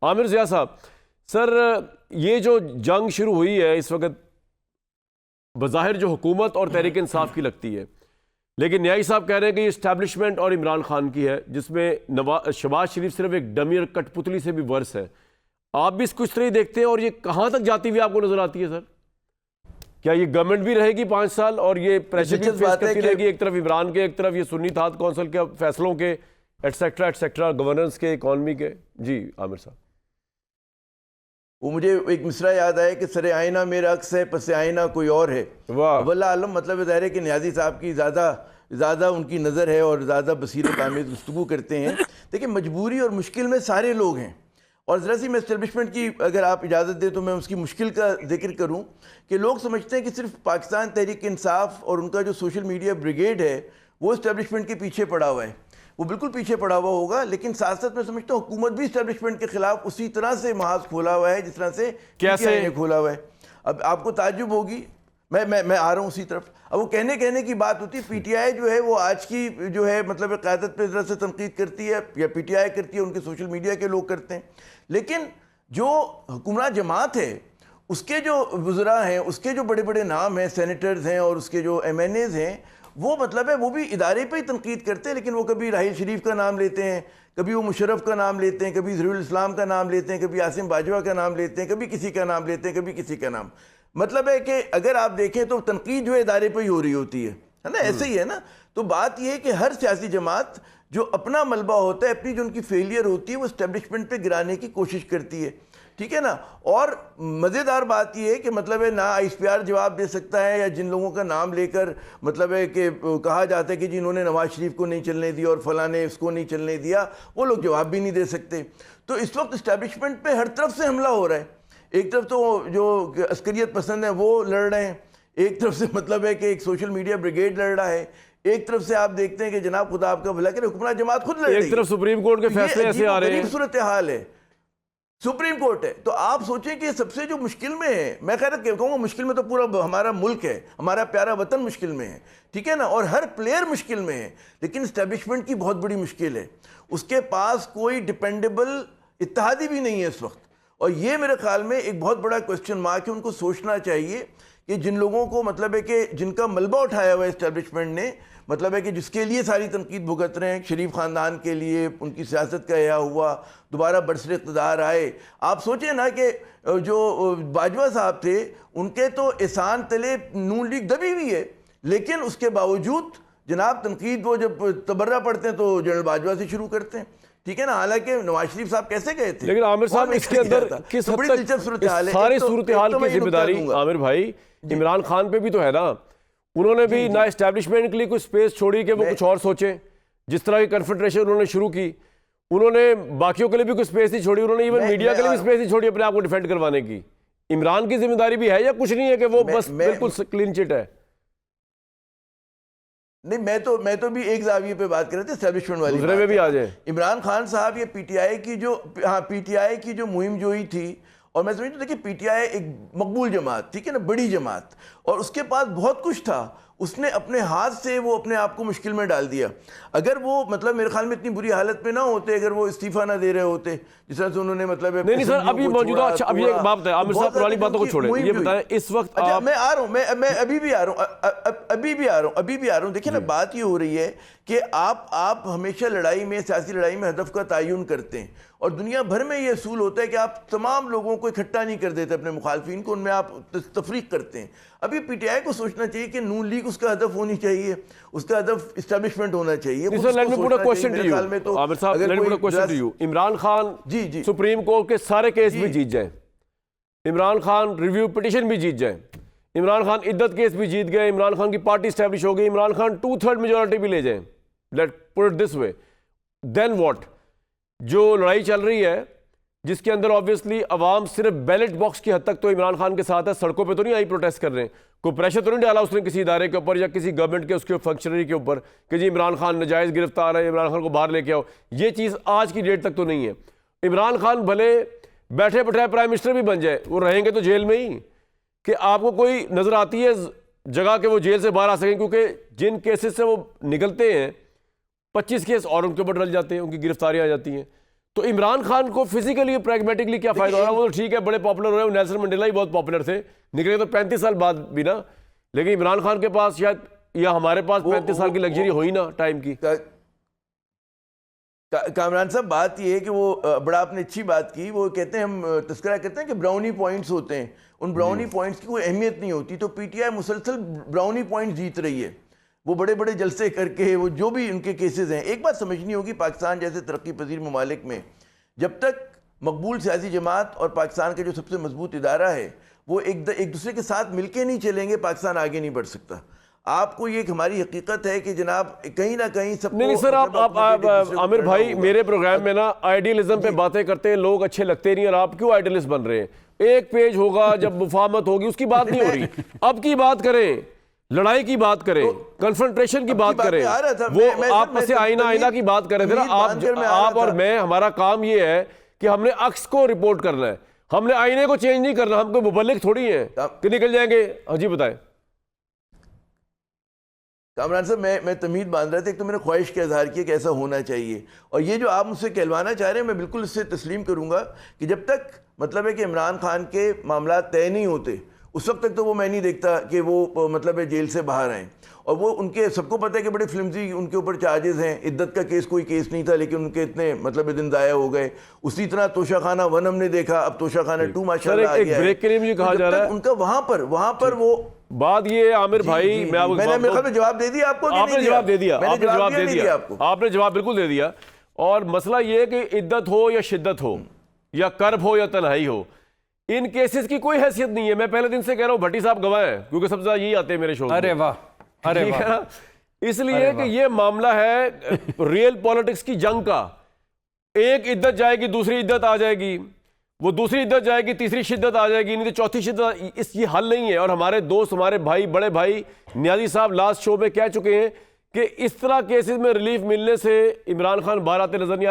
عامر ضیاء صاحب، سر یہ جو جنگ شروع ہوئی ہے اس وقت بظاہر جو حکومت اور تحریک انصاف کی لگتی ہے، لیکن نیائی صاحب کہہ رہے ہیں کہ یہ اسٹیبلشمنٹ اور عمران خان کی ہے، جس میں شہباز شریف صرف ایک ڈمی اور کٹ پتلی سے بھی ورس ہے. آپ بھی اس کو اس طرح ہی دیکھتے ہیں اور یہ کہاں تک جاتی ہوئی آپ کو نظر آتی ہے سر؟ کیا یہ گورنمنٹ بھی رہے گی 5 سال اور یہ پریشر بھی فیس کرتی رہے گی، ایک طرف عمران کے، ایک طرف یہ سنی اتحاد کونسل کے فیصلوں کے ایٹسیکٹرا گورننس کے، اکانومی کے؟ جی عامر صاحب. وہ مجھے ایک مصرع یاد آیا کہ سر آئینہ میرا عکس ہے، پس آئینہ کوئی اور ہے. واللہ عالم. مطلب ظاہر ہے کہ نیازی صاحب کی زیادہ ان کی نظر ہے اور زیادہ بصیرت آمیز گفتگو کرتے ہیں. دیکھیں مجبوری اور مشکل میں سارے لوگ ہیں، اور ذرا سی میں اسٹیبلشمنٹ کی اگر آپ اجازت دیں تو میں اس کی مشکل کا ذکر کروں کہ لوگ سمجھتے ہیں کہ صرف پاکستان تحریک انصاف اور ان کا جو سوشل میڈیا بریگیڈ ہے وہ اسٹیبلشمنٹ کے پیچھے پڑا ہوا ہے. وہ بالکل پیچھے پڑا ہوا ہوگا، لیکن ساتھ ساتھ میں سمجھتا ہوں حکومت بھی اسٹیبلشمنٹ کے خلاف اسی طرح سے محاذ کھولا ہوا ہے جس طرح سے کیسے کھولا ہوا ہے. اب آپ کو تعجب ہوگی، میں آ رہا ہوں اسی طرف. اب وہ کہنے کی بات ہوتی ہے، پی ٹی آئی جو ہے وہ آج کی جو ہے مطلب قیادت پہ ذرا سے تنقید کرتی ہے، یا پی ٹی آئی کرتی ہے، ان کے سوشل میڈیا کے لوگ کرتے ہیں. لیکن جو حکمراں جماعت ہے اس کے جو وزراء ہیں، اس کے جو بڑے بڑے نام ہیں، سینیٹرز ہیں اور اس کے جو ایم این ایز ہیں، وہ مطلب ہے وہ بھی ادارے پہ ہی تنقید کرتے ہیں، لیکن وہ کبھی راحیل شریف کا نام لیتے ہیں، کبھی وہ مشرف کا نام لیتے ہیں، کبھی ظہیر الاسلام کا نام لیتے ہیں، کبھی عاصم باجوہ کا نام لیتے ہیں، کبھی کسی کا نام لیتے ہیں، کبھی کسی کا نام. مطلب ہے کہ اگر آپ دیکھیں تو تنقید جو ہے ادارے پہ ہی ہو رہی ہوتی ہے نا، ایسے ہی ہے نا. تو بات یہ ہے کہ ہر سیاسی جماعت جو اپنا ملبہ ہوتا ہے، اپنی جو ان کی فیلئر ہوتی ہے، وہ اسٹیبلشمنٹ پہ گرانے کی کوشش کرتی ہے، ٹھیک ہے نا. اور مزیدار بات یہ ہے کہ مطلب ہے نہ آئی ایس پی آر جواب دے سکتا ہے، یا جن لوگوں کا نام لے کر مطلب ہے کہ کہا جاتا ہے کہ جنہوں نے نواز شریف کو نہیں چلنے دیا اور فلاں نے اس کو نہیں چلنے دیا، وہ لوگ جواب بھی نہیں دے سکتے. تو اس وقت اسٹیبلشمنٹ پہ ہر طرف سے حملہ ہو رہا ہے. ایک طرف تو جو عسکریت پسند ہے وہ لڑ رہے ہیں، ایک طرف سے مطلب ہے کہ ایک سوشل میڈیا بریگیڈ لڑ رہا ہے، ایک طرف سے آپ دیکھتے ہیں کہ جناب خدا آپ کا بھلا کرے حکمراں جماعت خود لڑ رہی ہے، ایک طرف سپریم کورٹ کے فیصلے ایسے آ رہے ہیں، صورتحال ہے، سپریم کورٹ ہے. تو آپ سوچیں کہ سب سے جو مشکل میں ہے، میں خیر کہوں گا مشکل میں تو پورا ہمارا ملک ہے، ہمارا پیارا وطن مشکل میں ہے، ٹھیک ہے نا، اور ہر پلیئر مشکل میں ہے. لیکن اسٹیبلشمنٹ کی بہت بڑی مشکل ہے، اس کے پاس کوئی ڈیپینڈیبل اتحادی بھی نہیں ہے اس وقت. اور یہ میرے خیال میں ایک بہت بڑا کوسچن مارک ہے. ان کو سوچنا چاہیے کہ جن لوگوں کو مطلب ہے کہ جن کا ملبہ اٹھایا ہوا ہے اسٹیبلشمنٹ نے، مطلب ہے کہ جس کے لیے ساری تنقید بھگت رہے ہیں، شریف خاندان کے لیے ان کی سیاست کا احیا ہوا، دوبارہ برسر اقتدار آئے. آپ سوچیں نا کہ جو باجوہ صاحب تھے ان کے تو احسان تلے نون لیگ دبی ہوئی ہے، لیکن اس کے باوجود جناب تنقید وہ جب تبرہ پڑھتے ہیں تو جنرل باجوہ سے شروع کرتے ہیں، ٹھیک ہے نا. حالانکہ نواز شریف صاحب کیسے گئے تھے، لیکن عامر صاحب اس کے اندر کس حد تک ساری صورتحال کی ذمہ داری عامر بھائی عمران خان پہ بھی تو ہے نا. انہوں نے بھی نہ اسٹیبلشمنٹ کے لیے کوئی سپیس چھوڑی کہ وہ کچھ اور سوچیں. جس طرح کی کنفیڈریشن انہوں نے شروع کی، انہوں نے باقیوں کے لیے بھی کوئی سپیس نہیں چھوڑی، انہوں نے ایون میڈیا کے لیے بھی سپیس نہیں چھوڑی اپنے آپ کو ڈیفینڈ کروانے کی. عمران کی ذمہ داری بھی ہے یا کچھ نہیں ہے کہ وہ بس بالکل کلین چٹ ہے؟ نہیں، میں تو بھی ایک زاویے پہ بات کر رہے تھے اسٹیبلشمنٹ والی، دوسرے میں بھی آ جائیں. عمران خان صاحب یہ پی ٹی آئی کی جو مہم جوئی تھی، اور میں سمجھتا ہوں کہ پی ٹی آئی ایک مقبول جماعت، ٹھیک ہے نا، بڑی جماعت، اور اس کے پاس بہت کچھ تھا. اس نے اپنے ہاتھ سے وہ اپنے آپ کو مشکل میں ڈال دیا. اگر وہ مطلب میرے خیال میں اتنی بری حالت پہ نہ ہوتے، اگر وہ استعفیٰ نہ دے رہے ہوتے جس طرح سے انہوں نے مطلب نہیں سر ابھی موجودہ. اچھا ابھی ایک بات بتائیں عامر صاحب، پرانی باتوں کو چھوڑیں، یہ بتائیں اس وقت میں آ رہا ہوں، میں ابھی بھی آ رہا ہوں. دیکھیں نا، بات یہ ہو رہی ہے کہ آپ ہمیشہ لڑائی میں، سیاسی لڑائی میں ہدف کا تعین کرتے ہیں، اور دنیا بھر میں یہ اصول ہوتا ہے کہ آپ تمام لوگوں کو اکٹھا نہیں کر دیتے، اپنے مخالفین کو ان میں آپ تفریق کرتے ہیں. ابھی پی ٹی آئی کو سوچنا چاہیے کہ نون لیگ اس کا ہدف ہونی چاہیے، اس کا ہدف اسٹیبلشمنٹ ہونا چاہیے. عمران خان سپریم کورٹ کے سارے کیس بھی جیت جائیں، عمران خان ریویو پٹیشن بھی جیت جائیں، عمران خان عدت کیس بھی جیت گئے، عمران خان کی پارٹی اسٹیبلش ہو گئی، عمران خان 2/3 میجورٹی بھی لے جائیں، let put it this way, then what? جو لڑائی چل رہی ہے جس کے اندر آبویسلی عوام صرف بیلٹ باکس کی حد تک تو عمران خان کے ساتھ ہے، سڑکوں پہ تو نہیں آئی پروٹیسٹ کر رہے ہیں، کوئی پریشر تو نہیں ڈالا اس نے کسی ادارے کے اوپر یا کسی گورنمنٹ کے اس کے فنکشنری کے اوپر کہ جی عمران خان ناجائز گرفتار ہے، عمران خان کو باہر لے کے آؤ. یہ چیز آج کی ڈیٹ تک تو نہیں ہے. عمران خان بھلے بیٹھے بٹھائے پرائم منسٹر بھی بن جائے، وہ رہیں گے تو جیل میں ہی. کہ آپ کو کوئی نظر آتی ہے جگہ کہ وہ جیل سے باہر آ سکیں؟ کیونکہ جن کیسز سے وہ نکلتے ہیں 25 کیس اور ان کے اوپر ڈل جاتے ہیں، ان کی گرفتاریاں آ جاتی ہیں. تو عمران خان کو فزیکلی پریگمیٹکلی کیا فائدہ ہو رہا ہے؟ وہ تو ٹھیک ہے بڑے پاپولر ہو رہے ہیں، نیلسن منڈیلا ہی بہت پاپولر تھے، نکلے تو 35 سال بعد بھی نا، لیکن عمران خان کے پاس شاید یا ہمارے پاس 35 سال کی لگژری ہوئی نا ٹائم کی۔ کامران صاحب بات یہ ہے کہ وہ بڑا آپ نے اچھی بات کی، وہ کہتے ہیں، ہم تذکرہ کرتے ہیں کہ براؤنی پوائنٹس ہوتے ہیں، ان براؤنی پوائنٹس کی کوئی اہمیت نہیں ہوتی، تو پی ٹی آئی مسلسل براؤنی پوائنٹ جیت رہی ہے، وہ بڑے بڑے جلسے کر کے، وہ جو بھی ان کے کیسز ہیں۔ ایک بات سمجھنی ہوگی، پاکستان جیسے ترقی پذیر ممالک میں جب تک مقبول سیاسی جماعت اور پاکستان کا جو سب سے مضبوط ادارہ ہے وہ ایک دوسرے کے ساتھ مل کے نہیں چلیں گے، پاکستان آگے نہیں بڑھ سکتا۔ آپ کو یہ ایک ہماری حقیقت ہے کہ جناب کہیں نہ کہیں سب کو، نہیں سر، آپ عامر بھائی میرے پروگرام میں نا آئیڈیلزم پہ باتیں کرتے ہیں، لوگ اچھے لگتے نہیں، اور آپ کیوں آئیڈیلسٹ بن رہے ہیں؟ ایک پیج ہوگا جب مفاہمت ہوگی، اس کی بات نہیں ہو رہی، اب کی بات کریں، لڑائی کی بات کریں، کنفرنٹریشن کی بات کریں، وہ آپس سے آئینہ کی بات کریں تھے نا آپ اور میں۔ ہمارا کام یہ ہے کہ ہم نے عکس کو رپورٹ کرنا ہے، ہم نے آئینے کو چینج نہیں کرنا، ہم کوئی مبلغ تھوڑی ہیں کہ نکل جائیں گے۔ ہاں جی بتائیں کامران صاحب، میں تمہید باندھ رہا تھا، ایک تو میں نے خواہش کا اظہار کیا کہ ایسا ہونا چاہیے، اور یہ جو آپ مجھ سے کہلوانا چاہ رہے ہیں میں بالکل اس سے تسلیم کروں گا کہ جب تک مطلب ہے کہ عمران خان کے معاملات طے نہیں ہوتے اس وقت تک تو وہ میں نہیں دیکھتا کہ وہ مطلب ہے جیل سے باہر آئیں، اور وہ ان کے سب کو پتہ ہے کہ بڑے فلمزی ان کے اوپر چارجز ہیں، عدت کا کیس کوئی کیس نہیں تھا لیکن ان کے اتنے مطلب دن ضائع ہو گئے۔ اسی طرح توشہ خانہ 1 ہم نے دیکھا، اب توشہ خانہ 2 ماشاءاللہ آ گیا ہے۔ بریک کے لیے مجھے کہا جا رہا ہے ان کا وہاں پر وہ بات یہ ہے عامر بھائی، میں نے میرے خیال میں جواب دے دیا آپ کو، آپ نے جواب دے دیا، آپ نے جواب بالکل دے دیا۔ اور مسئلہ یہ ہے کہ عدت ہو یا شدت ہو یا کرب ہو یا تنہائی ہو، ان کیسز کی کوئی حیثیت نہیں ہے۔ میں پہلے دن سے کہہ رہا ہوں بھٹی صاحب گواہ ہیں، کیونکہ سب سے زیادہ یہی آتے ہیں میرے شو میں۔ ارے واہ، ارے واہ، اس لیے کہ یہ معاملہ ہے ریئل پولیٹکس کی جنگ کا، ایک عدت جائے گی دوسری عدت آ جائے گی، وہ دوسری عدت جائے گی تیسری شدت آ جائے گی، نہیں تو چوتھی شدت، یہ حل نہیں ہے۔ اور ہمارے دوست، ہمارے بھائی، بڑے بھائی نیازی صاحب لاسٹ شو میں کہہ چکے ہیں کہ اس طرح کیسز میں ریلیف ملنے سے عمران خان باہر آتے نظر نہیں آ